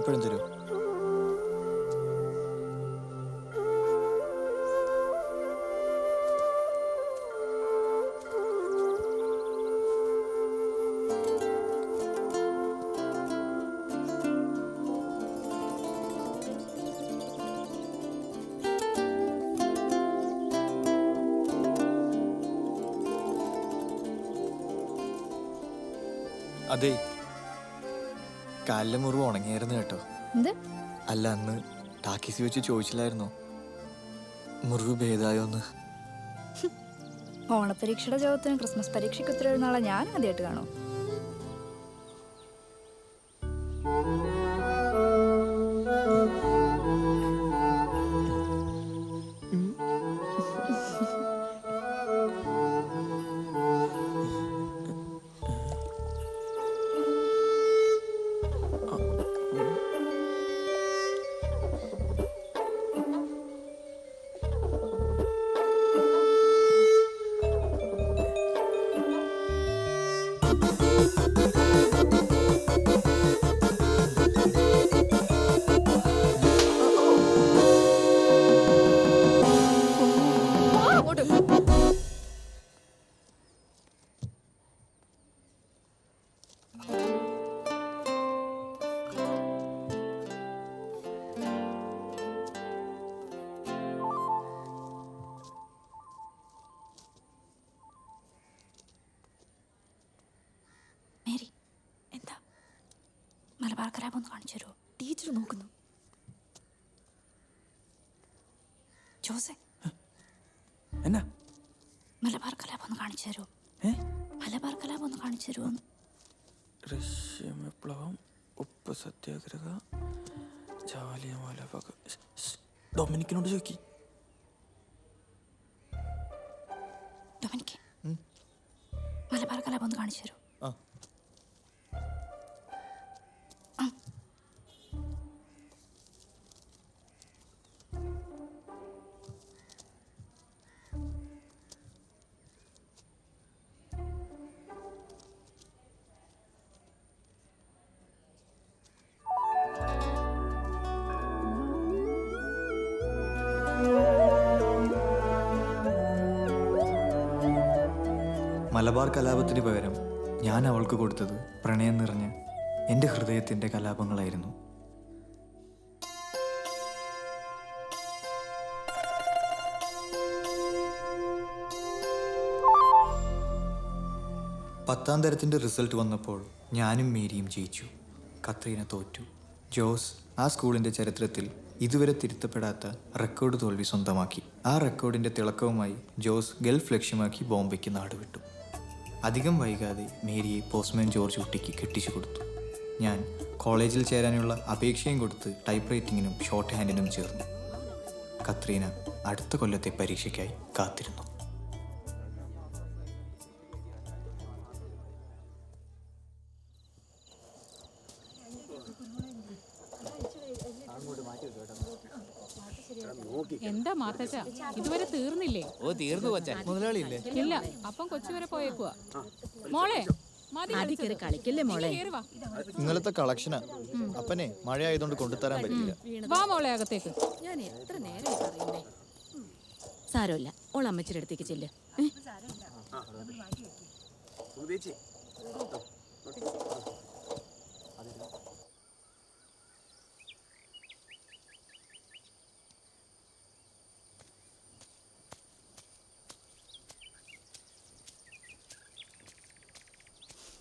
പാൽപ്പഴം തരൂ. അതെ, കാലിലെ മുറിവ് ഉണങ്ങിയായിരുന്നു കേട്ടോ. അല്ല, അന്ന് ടാക്കീസി വെച്ച് ചോദിച്ചില്ലായിരുന്നോ മുറിവ് ഭേദായോന്ന്? ഓണപരീക്ഷയുടെ ജോബത്തിന് ക്രിസ്മസ് പരീക്ഷയ്ക്ക് ഉത്തരവെഴുന്നാളെ ഞാൻ ആദ്യമായിട്ട് കാണും. മേരി, എന്താ? മലബാർ കലാപം ഒന്ന് കാണിച്ചു തരുമോ? ടീച്ചർ നോക്കുന്നു. ജോസെ, എന്നാ മലബാർ കലാപം ഒന്ന് കാണിച്ചു തരുമോ? മലബാർ കലാപം ഒന്ന് കാണിച്ചു തരുമോ? റഷ്യൻ വിപ്ലവം, ഉപ്പ് സത്യാഗ്രഹ, ജാലിയൻവാല ബാഗ്. ഡൊമിനിക്കിനോട് ചോദിക്കി. ഡൊമിനിക്ക്, മലബാർ കലാപം ഒന്ന് കാണിച്ചു തരുമോ? മലബാർ കലാപത്തിന് പകരം ഞാൻ അവൾക്ക് കൊടുത്തത് പ്രണയം നിറഞ്ഞ എൻ്റെ ഹൃദയത്തിൻ്റെ കലാപങ്ങളായിരുന്നു. പത്താം തരത്തിൻ്റെ റിസൾട്ട് വന്നപ്പോൾ ഞാനും മേരിയും ജയിച്ചു. കത്രീന തോറ്റു. ജോസ് ആ സ്കൂളിൻ്റെ ചരിത്രത്തിൽ ഇതുവരെ തിരുത്തപ്പെടാത്ത റെക്കോർഡ് തോൽവി സ്വന്തമാക്കി. ആ റെക്കോർഡിൻ്റെ തിളക്കവുമായി ജോസ് ഗൾഫ് ലക്ഷ്യമാക്കി ബോംബെക്ക് നാടുവിട്ടു. അധികം വൈകാതെ മേരിയെ പോസ്റ്റ്മാൻ ജോർജ് കുട്ടിക്ക് കെട്ടിച്ചു കൊടുത്തു. ഞാൻ കോളേജിൽ ചേരാനുള്ള അപേക്ഷയും കൊടുത്ത് ടൈപ്പ് റൈറ്റിങ്ങിനും ഷോർട്ട് ഹാൻഡിനും ചേർന്നു. കത്രീന അടുത്ത കൊല്ലത്തെ പരീക്ഷയ്ക്കായി കാത്തിരുന്നു. എന്താ മാത്തച്ച, ഇതുവരെ തീർന്നില്ലേ? ഓ, തീർന്നു കൊച്ചാ. മുതലാളിയില്ലേ? ഇല്ല, അപ്പം കൊച്ചു വരെ പോയേക്കുവാ. മോളെ, കളിക്കല്ലേ മോളെ? ഇന്നലത്തെ കളക്ഷനാ. അപ്പനെ മഴ ആയതുകൊണ്ട് കൊണ്ടുതരാൻ പറ്റില്ല. വാ മോളെ അകത്തേക്ക്. ഞാൻ എത്ര നേരം പറയുന്നേ. സാരമില്ല, ഓൾ അമ്മച്ചിയുടെ അടുത്തേക്ക് ചെല്ല്.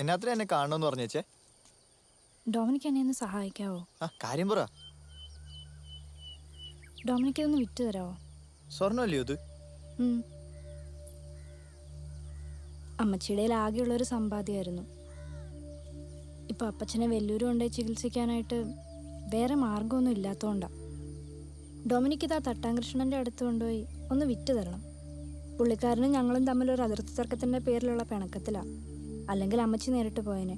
എന്നാത്ര എന്നെ കാണണമെന്ന് പറഞ്ഞേച്ചേ? ഡൊമിനിക്ക് എന്നെ ഒന്ന് സഹായിക്കാവോ? കാര്യം പറ. ഡൊമിനിക്ക് ഇതൊന്ന് വിറ്റ് തരാവോ? സ്വർണ്ണമല്ലയോ ഇത്? അമ്മച്ചിയുടെ ആകെയുള്ളൊരു സമ്പാദ്യമായിരുന്നു. ഇപ്പൊ അപ്പച്ചനെ വെല്ലൂര് കൊണ്ടുപോയി ചികിത്സിക്കാനായിട്ട് വേറെ മാർഗമൊന്നും ഇല്ലാത്തതുകൊണ്ടാ. ഡൊമിനിക്ക് ഇതാ തട്ടാങ്കൃഷ്ണന്റെ അടുത്ത് കൊണ്ടുപോയി ഒന്ന് വിറ്റ് തരണം. പുള്ളിക്കാരനും ഞങ്ങളും തമ്മിലൊരു അതിർത്തി തർക്കത്തിന്റെ പേരിലുള്ള പിണക്കത്തിലാ. അല്ലെങ്കിൽ അമ്മച്ചി നേരിട്ട് പോയനെ.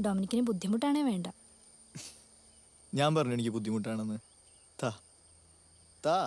ഡൊമിനിക്കിന് ബുദ്ധിമുട്ടാണേ വേണ്ട. ഞാൻ പറഞ്ഞു എനിക്ക് ബുദ്ധിമുട്ടാണെന്ന്. താ താ.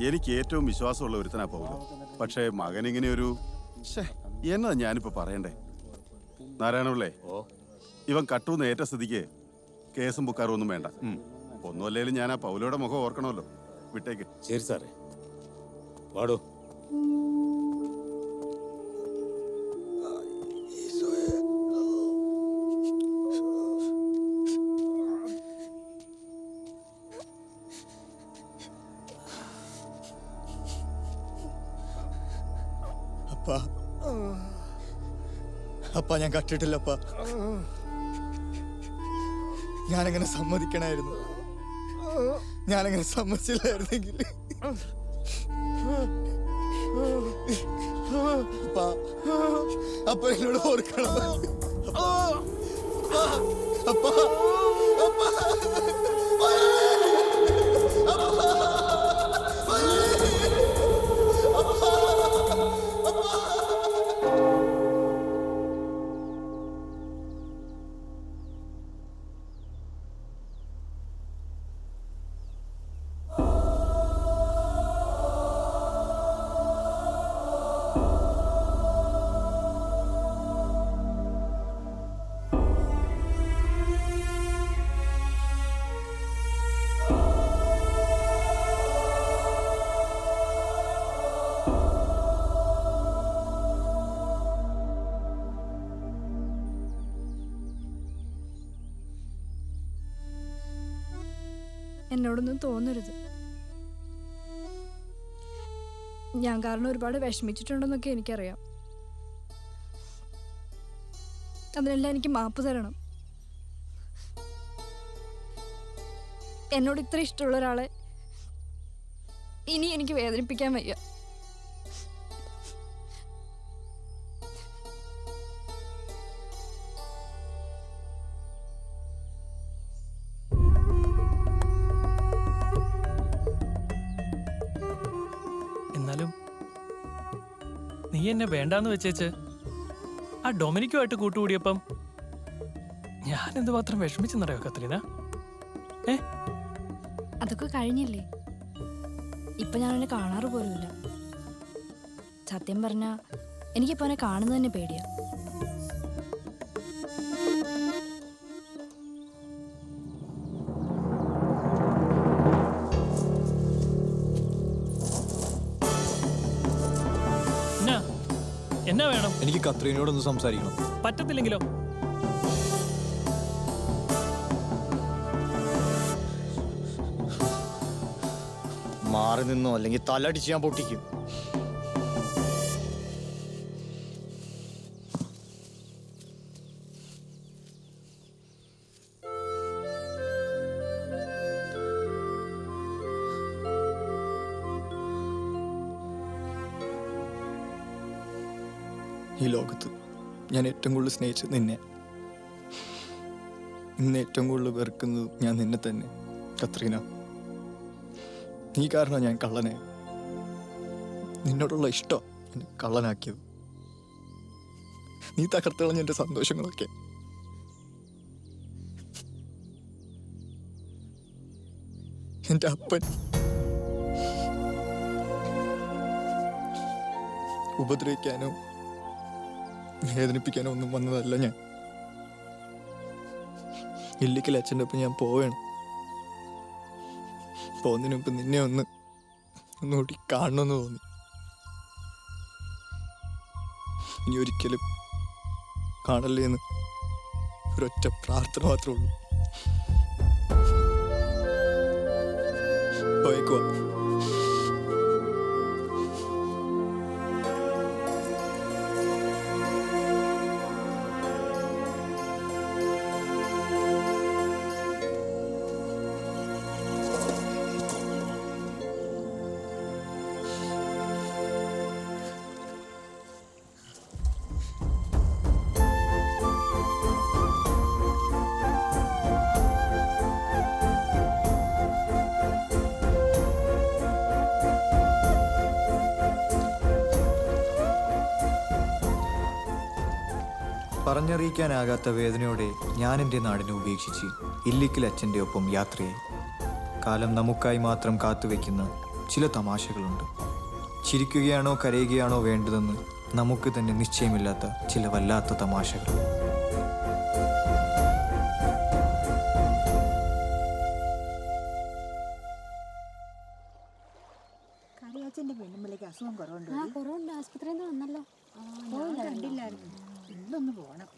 എനിക്ക് ഏറ്റവും വിശ്വാസമുള്ള ഒരുത്തനാ പൗലോ. പക്ഷേ മകൻ ഇങ്ങനെ ഒരു എന്നതാ ഞാനിപ്പോ പറയണ്ടേ? നാരായണപിള്ളേ, ഇവൻ കട്ടൂന്ന് ഏറ്റ സ്ഥിതിക്ക് കേസും ബുക്കാറും ഒന്നും വേണ്ട. ഒന്നുമല്ലേലും ഞാൻ ആ പൗലോയുടെ മുഖം ഓർക്കണമല്ലോ. വിട്ടേക്ക്. ശരി സാറേ, വാടോ. അപ്പാ, അപ്പാ ഞാൻ കട്ടിട്ടില്ലപ്പാ. ഞാനങ്ങനെ സമ്മതിക്കണായിരുന്നു. ഞാനങ്ങനെ സമ്മതിച്ചില്ലായിരുന്നെങ്കിൽ അപ്പാ, അപ്പ എന്നോട് ഓർക്കണം. അപ്പാ, അപ്പാ, എന്നോടൊന്നും തോന്നരുത്. ഞാൻ കാരണം ഒരുപാട് വിഷമിച്ചിട്ടുണ്ടെന്നൊക്കെ എനിക്കറിയാം. അതിനെല്ലാം എനിക്ക് മാപ്പ് തരണം. എന്നോട് ഇത്ര ഇഷ്ടമുള്ള ഒരാളെ ഇനി എനിക്ക് വേദനിപ്പിക്കാൻ വയ്യ. എന്നാലും നീ എന്നെ വേണ്ടാന്ന് വെച്ചേച്ച് ആ ഡൊമിനിക്കുമായിട്ട് കൂട്ടുകൂടിയപ്പം ഞാൻ എന്തുമാത്രം വിഷമിച്ചെന്നറിയോ കത്രീന? അതൊക്കെ കഴിഞ്ഞില്ലേ. ഇപ്പൊ ഞാൻ അവനെ കാണാറ് പോലുമില്ല. സത്യം പറഞ്ഞ എനിക്കിപ്പോ അവനെ കാണുന്നത് തന്നെ പേടിയാ. എന്നാ വേണം? എനിക്ക് കത്രീനോടൊന്ന് സംസാരിക്കണം. പറ്റത്തില്ലെങ്കിലോ? മാറി നിന്നോ, അല്ലെങ്കിൽ തലടിച്ച് ഞാൻ പൊട്ടിക്കും. ഈ ലോകത്ത് ഞാൻ ഏറ്റവും കൂടുതൽ സ്നേഹിച്ചത് നിന്നെ. ഇന്ന് ഏറ്റവും കൂടുതൽ വെറുക്കുന്നത് ഞാൻ നിന്നെ തന്നെ കത്രീന. നീ കാരണം ഞാൻ കള്ളനെ. നിന്നോടുള്ള ഇഷ്ടം എന്നെ കള്ളനാക്കിയത്. നീ തകർത്ത് കളഞ്ഞ എൻ്റെ സന്തോഷങ്ങളൊക്കെ. എൻ്റെ അപ്പൻ ഉപദ്രവിക്കാനോ വേദനിപ്പിക്കാനോ ഒന്നും വന്നതല്ല ഞാൻ. ഇല്ലിക്കൽ അച്ഛൻ്റെ ഒപ്പം ഞാൻ പോവേണം. പോകുന്നതിന് മുമ്പ് നിന്നെ ഒന്നുകൂടി കാണണമെന്ന് തോന്നി. ഇനി ഒരിക്കലും കാണല്ലേ എന്ന് ഒരൊറ്റ പ്രാർത്ഥന മാത്രമേ ഉള്ളൂ. പോയേക്കുവാ. പറഞ്ഞറിയിക്കാനാകാത്ത വേദനയോടെ ഞാൻ എൻ്റെ നാടിനെ ഉപേക്ഷിച്ച് ഇല്ലിക്കൽ അച്ഛൻ്റെ ഒപ്പം യാത്രയായി. കാലം നമുക്കായി മാത്രം കാത്തുവെക്കുന്ന ചില തമാശകളുണ്ട്. ചിരിക്കുകയാണോ കരയുകയാണോ വേണ്ടതെന്ന് നമുക്ക് തന്നെ നിശ്ചയമില്ലാത്ത ചില വല്ലാത്ത തമാശകൾ. കറിയാച്ചന്റെ പെണ്ണുമ്പിളിക്ക് അസുഖം കുറവുണ്ട്. കുറവുണ്ട്, ആസ്പത്രിയിൽ നിന്ന് വന്നല്ലോ. കണ്ടില്ലായിരുന്നു. ഇന്നൊന്ന് പോണം.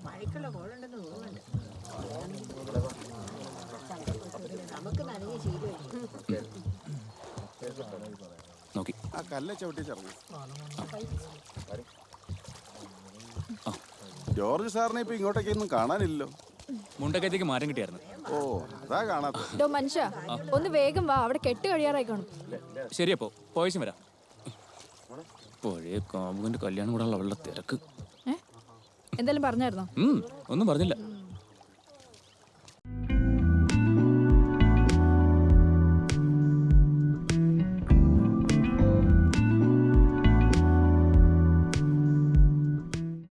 മഴയ്ക്കുള്ള കോളുണ്ടെന്ന് തോന്നുന്നുണ്ട്. നമുക്ക് നനഞ്ഞ ശീലമായി. നോക്കി ആ കല്ലെ ചവിട്ടി ചറങ്ങി. ജോർജ് സാറിനെ ഇപ്പൊ ഇങ്ങോട്ടേക്കൊന്നും കാണാനില്ലല്ലോ. മുണ്ടക്കയത്തേക്ക് മാറ്റം കിട്ടിയായിരുന്നു. ഓ, അതാ കാണാത്ത. ഡോ മനുഷ്യ, ഒന്ന് വേഗം വാ, അവിടെ കെട്ട് കഴിയാറായി കാണും. ശരിയപ്പോ പോയച്ചും വരാം. പഴയ കാമുകന്റെ കല്യാണം കൂടെ ഉള്ള അവളുടെ തിരക്ക്. എന്തെങ്കിലും പറഞ്ഞായിരുന്നോ? ഒന്നും പറഞ്ഞില്ല.